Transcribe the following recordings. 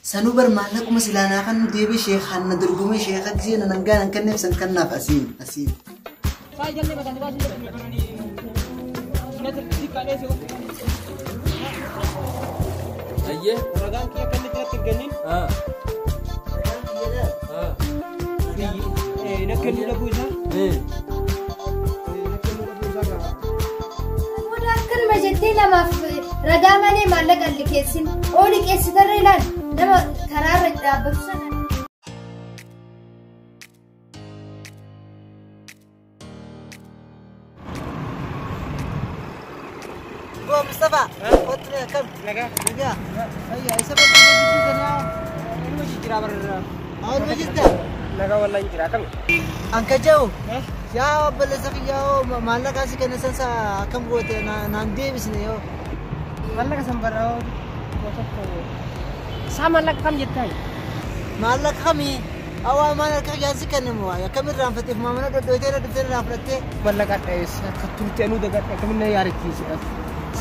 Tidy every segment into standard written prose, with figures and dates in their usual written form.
Sanubar maallaquma silaanaa kan deebi sheekhaan na dorgomee sheekha gisee na nangaa nan kenneef san kannaaf asiin. Ayye. Ragaan kee kan itti natti gannin. Nakkan dura buusa. Mudaa kan majettee namaaf ragaa malee maallaqa liqeessin oo liqeessitarra ilaal nama karaarra dhaabbatu sana. Go Mustafa. Otre kam. Laga. Laga. Ayya isa ba ko dito kana? Ano jira bar. Awal majista. Laga wallahi jira kam. Angka jauh. Ya balasa kiyao maallaqa si kana sa kam gote na deebis ne yo. Maallaqa sambarao. Sa maallaqa kam jettai. Maallaqa kami. Awa maallaqa yaasi kana mo ya kamir ranfatif mamana dodoite na difte ranfatte. Maallaqa dhayes katturti anu daga kaminna yaarichisi.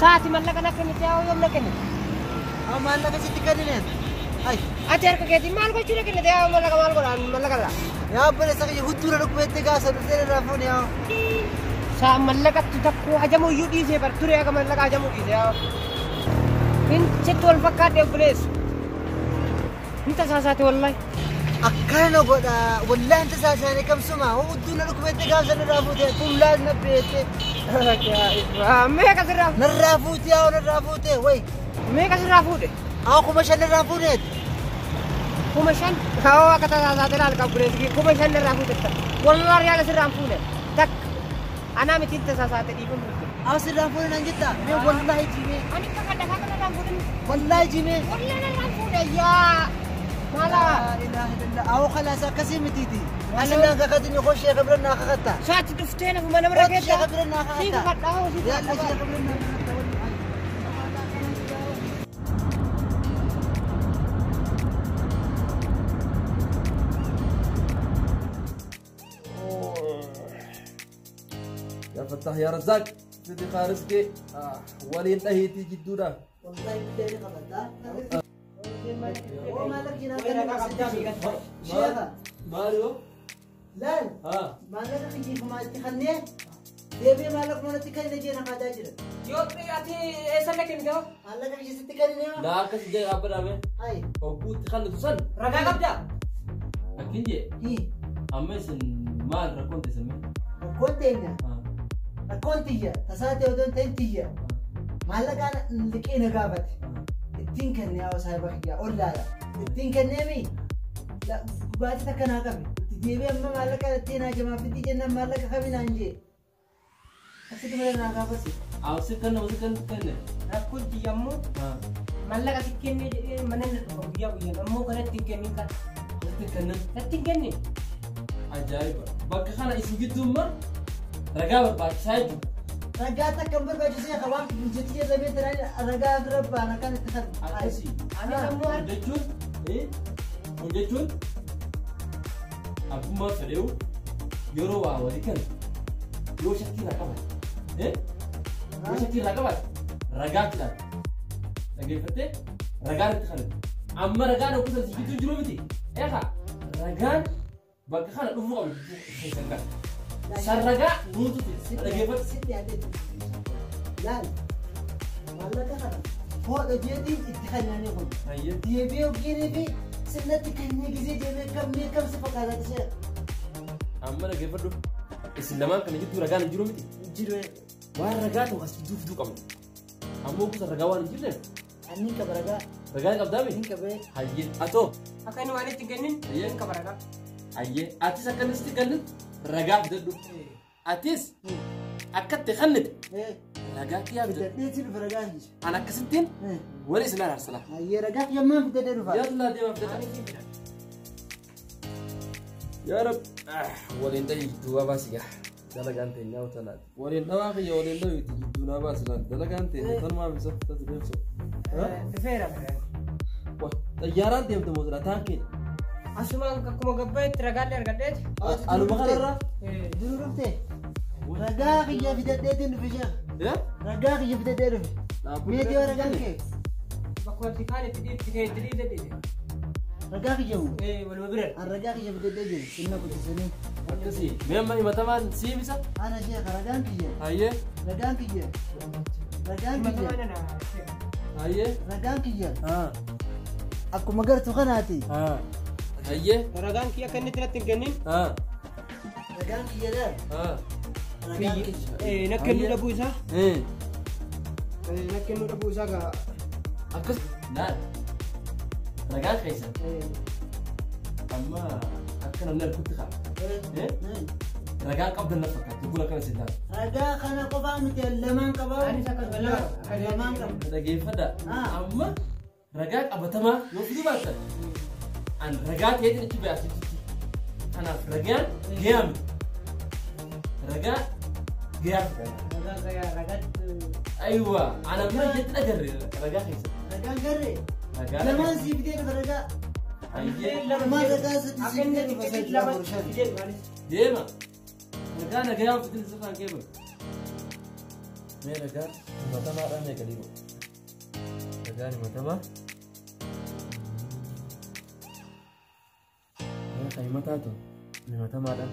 Saati maallaqa nakkamite yaa yoom nakkamite. Awa maallaqa sitti kaninen. Ay. Ati harka keetiin maal gochuu nakkamite yaa maallaqa maal godhaan maallaqa laa. Ya balasa kiya huddura lukwete gaasa difte ranfone ya. Sa maallaqa takku hajamu iyyuu dhiisee bar ture akka maallaqa hajamu dhiise yaa. In sitti wal fakkaate obboleessu. Inta saasaate wallahi. Akkana godha wallahi inta saasaane kamsuma huddura lukwete gaasa narraafute kullaas nabbeete. Meeqa sirraa Narraafute yaa narraafute way. meeqa sirraa fuudhe? Awa kuma shan narraafuneet. 5,000 Kau akka tasaasate laal qabbuleessi 5,000 irraa fuudhetta. Wallahi riyaala sirraan fuudhe. Takka anaa miti tasaasate dhiibuun fuudhe. Awa sirraan fuudhe nan jetta. Mee wallahi jimee. Ani akka kadhakaa kanarraan fuudhin. Wallahi jimee. Wallahi narraan fuudhe yaa. Maala. Awa khalaas akkasii mitiiti. Asinaan kakatini koo sheekha bira naa kakatta. Saati dhuftee nafuma nama rakeetta. Sheekha bira naa Sii kakatta. kakadhaa hoo sii Yaalli kakadhaa. sheekha bira naa kakatta. يا فتح يا رزاق سيدي خارسكي ولي انتهيتي جدودا Wallahi biddeeni qabatta. Oo maallaqa jinaa sheekha. مالو Laal. ها Maallaqa kiyyiifamaa itti kannee deebi'ee maallaqa manatti kannee jeena qaadaa jira. Yoo ati eessa lakkimte hoo? Maallaqa kiyyisitti kannee لا كس جاي ابدا مي Ay. وقوت خلت وصل Ragaa qabdaa? اكيد جي Hii. امسن مال ركون تسمي Rakkoon teenya. Rakkoon tiyya. Tasaate odoon ta'in tiyya. Maallaqaan liqee na gaafate. Ittiin kennee yaa saahiba kiyyaa ollaadha. Ittiin kenneemi dhugaatii takka naa qabe. Itti deebi'ee amma maallaqa ittiin haa jamaa fitti jennaan maallaqa kami naan jee. Asitti mala naa gaafate. او سكن وسكن كن Rakkoon tiyyammoo maallaqa si kennee jedhee mana na dhufa guyyaa guyyaan ammoo kanatti hin kennin kan. سكن Natti hin kennin. عجائب بقى خانا اسم جدو مر رقابة بعد سايد Ragaa takka hin barbaachisee qabaan jechi jedhamee tiraan ragaa bira baana kan itti kan. عكسي Ani ammoo harka. وجدون ايه وجدون ابو ما فديو يورو ولي كان يو شكي رقابة ايه يو شكي رقابة رقاب كده لقي فتة رقاب تخلي اما رقاب لو كنت جدو جروبتي ايه خا رقاب بقى خانا نفوق خيسنك سرقة نوتو لقي فتة Sitti yaadee laal maallaqa kana hoodha jeetiin itti kennanii kun. هيا Deebi'ee ogeeyyii fi sirnatti kennee gisee deemee kam si fakkaata ishee amma laqi fadhu isin lamaan kana jidduu ragaan hin jiru miti jiru. waan ragaa ta'u as duufduu qabna ammoo kusa ragaa waan hin jirreef Ani qaba ragaa ragaa qabdaa hin miti qabee hayyee atoo Akka inni waan itti hin kennin Eeyyee. hin qaba ragaa. hayyee atis akkamitti kannit ragaa fidadhu atis akkatti kannite ragaa kiyyaa fidadhu fidadheetii dhufa ragaa hin jiru. an akkasittiin wali isinaan harsala Hayyee ragaa yammaan fidadhee dhufa. yalla deema fidadha yaa rab waliin dhahi jidduu baasigaa dalagaan teenyaa utanaati waliin dhawaa kiyya waliin dhahi jidduu naa baasilaan dalagaan teenya tanumaa bisa tati deemso Dhufeera. xayyaaraan deemte moosira taankeen Asumaan akkuma gabbaa'etti ragaallee argadheeti. anuma kanarraa Jiru dhuftee ragaa kiyya fidadheetiin dhufe ishee. yaa Ragaa kiyya fidadhee dhufe. Meetii waa ragaan kee. Bakka wanti kaan itti dhiibdi kee itti dhiibde dhiibde. Ragaa kijamu. Waluma bira. An ragaa kija bidee jiru. Sinna kutisanii. akkasi memma himatamaan siibisa Ana sheekha ragaan kiyya. hayyee Ragaan kiyya. Ragaan kiyya. hayyee Ragaan kiyya. Akkuma gartu kanaati. hayyee Ragaan kiyya kan inni irratti hin kennin. Ragaan kiyya dha. Ragaan kiyya. Nakkennu dhabuu isaa. Nakkennu dhabuu isaa gaa. akkas laal ragaan keessa amma akka namni argutti qaba ragaan qabdan na fakkaatu bula kana silaa Ragaa kana qofaa miti lamaan qaba. Anis akkas Lamaan qaba. dhageeffadha amma ragaa qabatamaa yoo fiduu baattan an ragaa ta'eetiin itti bayaasitti kanaaf ragaan gayaami ragaa gayaami aywa ana bira jetti dhagarre ragaa keessa Ragaan garree. ragaa Lamaan sii bidee dhufa ragaa. hayyee Lamaan ragaa sadi sii bidee dhufa sadi lama shan. deema ragaa nagayaan fitin sirraan keema mee ragaan himatamaadhaan mee gadi ba'u ragaan himatamaa mee ka himataatu himatamaadhaan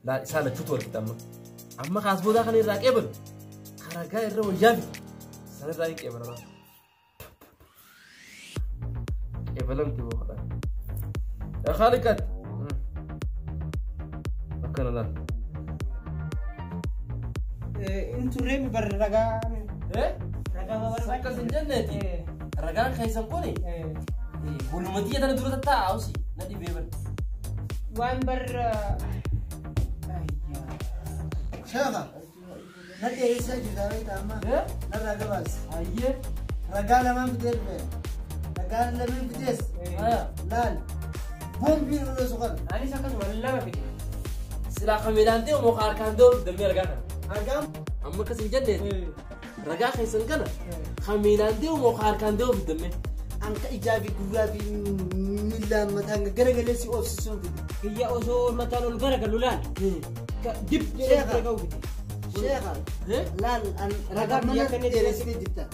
laa isaa lachuutu walqixa amma kaasboodaa kana irraa qeebalu ka ragaa irra wayyaafi sana irraa hin qeebalamaa قبلمت بوخلا يا خالقت مكان لا انتو ريمي بر رقا ايه رقا ما بر سكس الجنة رقان خيسن قولي بولو مدية انا دورة التاعة اوسي ندي بيبر وان بر Sheekha. Nadhi eessa jirta beekta amma? ايه Narraa gabaas. ايه Ragaa lamaan bidee dhufe. Ragaan lameen bidees. Laal. Boombiin ulo suqan. اني سكت ولا ما في سلا خميلان دي ومخار كان دور دمي رقان Ragaan اما كس الجنة رقان خيسن كنا خميلان دي ومخار كان دور دمي anka ijaa fi gurraa fi miilaan mataan garagalee si oofsisuun fide. هي اوزو متان الغرق لولان دب Sheekha. رقا Sheekha. ايه Laal an Ragaa ragaa biyya mana kana dheeressitee jirta.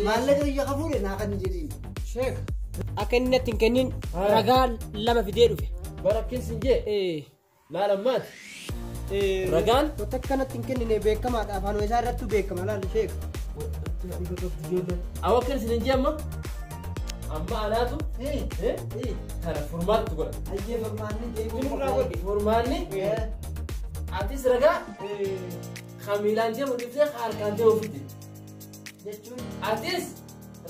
Maallaqa biyya qabuure naa kan jedhiin. شيخ اكن نتن كنين رقا لما في ديرو بركين سنجي ايه لا لمات ايه رقان وتكنت تنكني بيكما افان وزارته بيكما لا شيخ أوكل سنجي أما أناتو Hee. إيه Hee. كان فورمات تقول Hayyee furmaanni deemuu Jimurraa qaba. godhi. فورماني أتيس رجع خميلان جم وديفته خاركان ده وفيدي Jechuun أتيس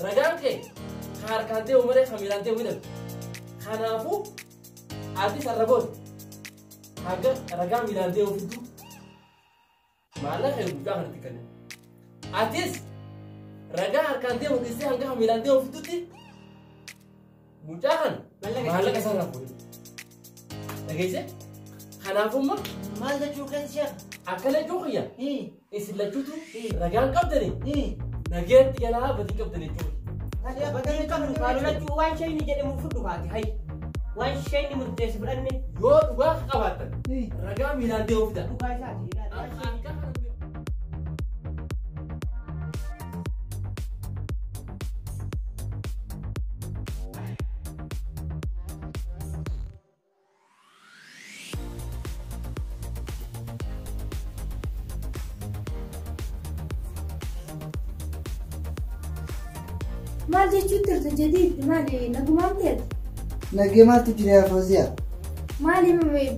رجع كي خاركان ده ومره خميلان ده وينم خنافو أتيس الرجول هذا رجع ميلان ده وفيدو ما له خير بقى هنتكلم أتيس رجع خاركان ده وديفته هنگا خميلان ده وفيدو تي مجاهن ما له كسر رفوي تجيزه خنافو ما maal jechuu kan sheekha? أكله جوخيا Hee. إيش لجوتو رجال قبضني Hee. نجيت يلا بدي قبضني جوي بدي كم قالوا لك وان شيء نجد مفروض هذه هاي وان شيء مدرس برني يود واخ قبضن Hee. رجال ميلان ديو فدا وهاي ساتي Maal jechuun turte jedhiitti maali nagumaan ta'e? Nagee maaltu jira yaa Fawziyaa? Maali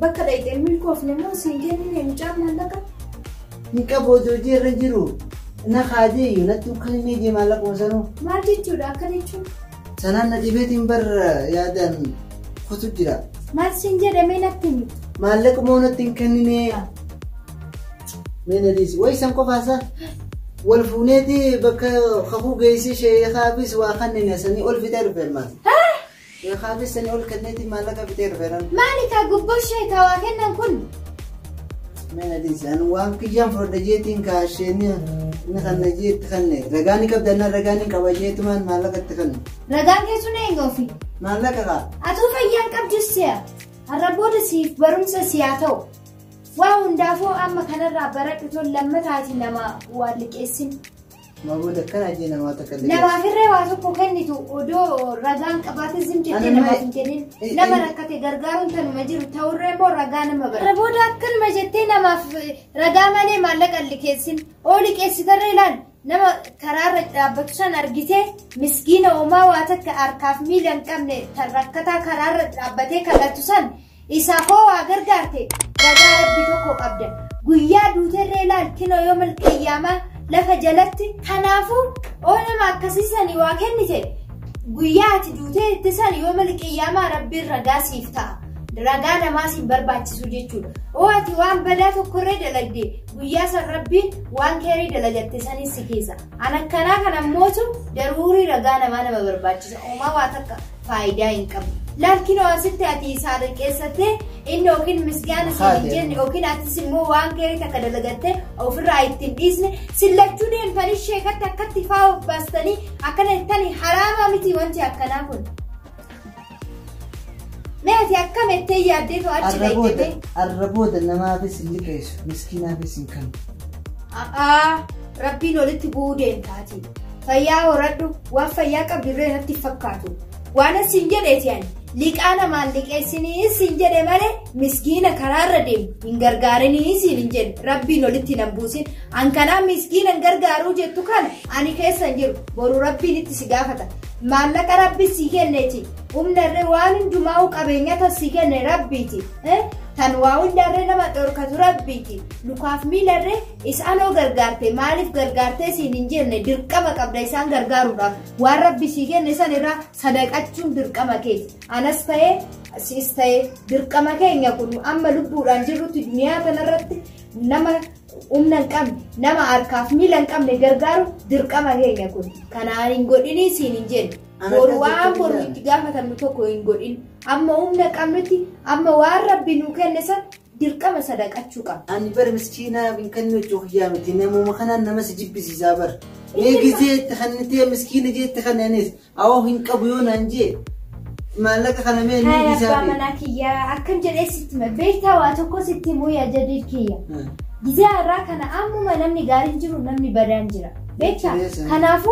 bakka dhaqxee milkoofne moo siin kennine mucaan maallaqa? Ni qabu hojii irra jiru. Na kaadee iyyuu natti ukkalimee jee maallaquma sanuu. Maal jechuudha akka jechuun? Sanaan na dhibeetiin bar yaadaan kutu jira. Maal siin jedhamee natti himi? Maallaquma natti hin kennine. Meena dhiisi. Wayi san qofaasa. Wal fuuneeti bakka kakuu geessee sheekaafis waa kanneen sanii ol fitee dhufeen maal? Sheekaafis sanii ol kenneeti maallaqa fitee dhufeen. Maali kaa gubboo sheekaa waa kennan kun? Meena dhiisi. Ani waan kiyyaan fudhadha jeetiin kaasheen ni kanna jeetti kanne. Ragaani qabdanna ragaani qaba jeetumaan maallaqatti kanne. Ragaan keessuun eegoofi. Maallaqa kaa. Atuu fayyaan qabdus si'a. Har'a booda siif barumsa siyaa ta'u. Waa hundaafuu amma kanarraa baradhu tol lammataati nama waa liqeessin. ما بقول لك كان عجينا ما تكلم نما في الرواس وكنتو ودو رجان قبات الزمجة نما فينكنين نما ركتي غرغارون تنو مجرو توري مو رجان ما بر ربودا كل مجتي نما رجاماني مالك اللي كيسين أولي كيسي تريلان نما كرار بكشان أرجيته مسكينة وما واتك أركاف ميلان كمني تركتا كرار أبتي كلاتوسان إسافو أغرغارتي رجال بيتوكو قبدا قويا دوتريلان كنو يوم القيامة لفا جلتي تنافو أولا ما كسيساني واكنتي قويات دوتي تساني يوم القيامة ربي الرقا سيفتا رقا نماسي برباتي سوجيتشو اواتي وان بداتو كوري دلقدي قوياسا ربي وان كيري دلقدي ساني سكيسا أنا كنا موتو ضروري رقا نمانا برباتي وما واتك فايدا ينكب لكن واسطة أتي سادة كيسته إنه كن مسجان سيجن أو كن أتسمو وان كيري تكدلقته أو في الرأي تنبيزن سلكتوني الفريش شيء كتفاو بستني أكن التاني حرام أمتي وانتي أكنا كن ما أتي أكم التي يديتو أتشلي الربود إنما في سلكيش مسكينة في سنكم ربي نولت بودين تاتي فيا وردو وفيا كبيرين تفكاتو وانا سنجد اتيان ليك أنا ما ليك اسني سنجد ماله مسكينة كرار رديم إنغرغارني سنجد ربي نولتي نبوسين أنكنا مسكين إنغرغارو جتو كان أني كيس سنجر برو ربي نتسيقافتا مالك ربي سيكين نتي الروان جماعو قبينة تسيكين ربيتي تنواون داري نما توركتو ربيتي لكاف ميلر إسانو غرغارتي مالف غرغارتي سننجر درقما قبل إسان غرغارو دا واربي سيكين نسان را صدق أجون درقما كيس أنستاي سيستاي درقما كين يكونو أما لبو رانجرو تدنيا تنرد نما نقم نما أركاف ميلان قم نغرغارو درقما كين يكون كانان غوديني سننجر وروان برو اتقافة نتوكو إنغودين أما نقمتي أما واربي نوكين نسان درقما صدق أجوكا أني بر مسكينة بنكنو جوخيا متينة مو مخنا نمس جيب بسيزابر إيه جيت تخنتي مسكينة جيت تخنانيس أو هنكبيون أنجي مالك خنمين هاي أبا مناكيا أكن جلست بيتا واتوكو ستي مويا جديدكيا جزا راكنا أمو ما نمني غارنجرو نمني بدانجرا بيتا خنافو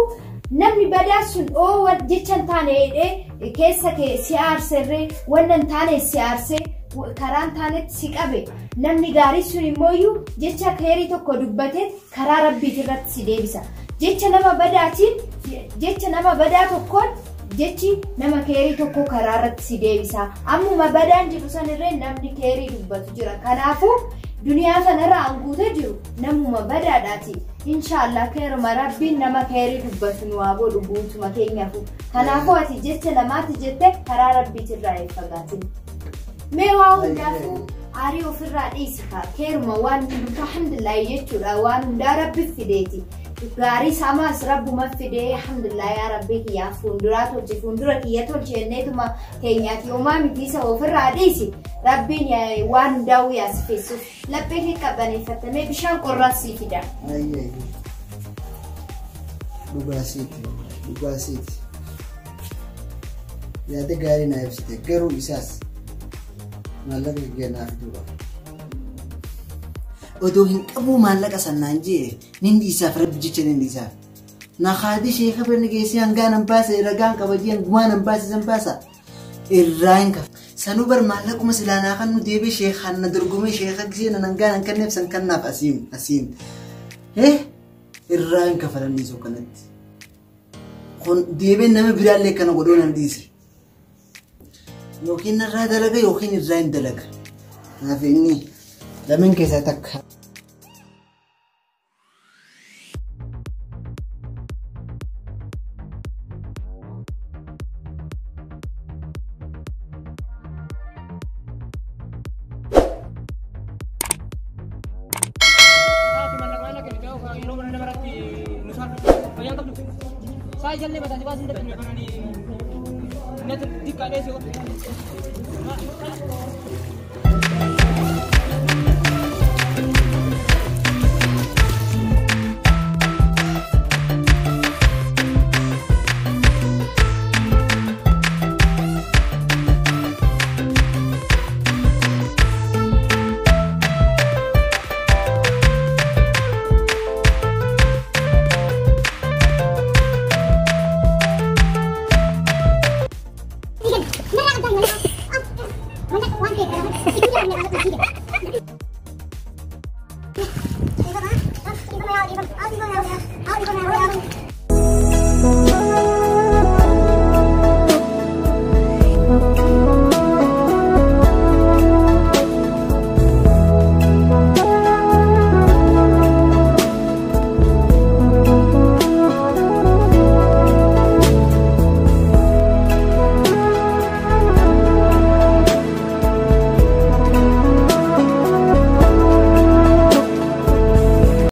نمني بداسون أو ودجتشن تاني كيسا كي سيار سري ونن تاني سيار سي كران تاني سيكابي نمني غاري سوني مويو جتشا كيري توكو دبتت كرا ربي ترات سيديبسا جتشا نما بداتين جتشا نما بداتو كون جتشي نما كيري توكو كرارت سيديبسا أمو ما بدان جيرو سنرين نمني كيري دبتو جرا كنافو دنيا سنرى أنقوته جيرو نمو ما بداداتي إن شاء الله كيرو مربي نما كيري دبتو نوابو دبوتو ما كينيافو كنافو أتي جتشا لما تجتة كرا ربي ترائي فقاتين ميواو دافو عاريو في الرئيس كيرو موان الحمد لله يجتو وان دا ربي فيديتي غاري ساماس رب ما فيدي الحمد لله يا ربي يا فندرات وجفندرك يا تولجنيت ما كينيات يوما مديسا وفي الرئيس ربي يا وان داو يا سفيسو لبيك كبني فتمي بشان قراسي فدا أي لباسيت يا ده غاري نايفستي غيرو إساس مالك جينا فدوا ودوهن أبو مالك أصنعجيه نندي سافر بجيتش نندي سافر نخادي شيء خبر نجيسي عنكان نباسة رجعان كبديان جوان نباسة زنباسة الرين كف سنوبر مالك ومسلنا خن نديبي شيخ خن ندرقومي شيخ كزين نعنكان نكن نفسن كنا أسيم الرين كفر النيزو كنت خن ديبي نم بدال لك أنا قدون نديسي يوكين الرا دلقة يوكين الرين دلقة ما فيني لمن كيسة تك saya jalan lepas tadi pasang depan ini tiga desa Đi con á. Đi con nào, đi con. Đi con nào. Đi con nào.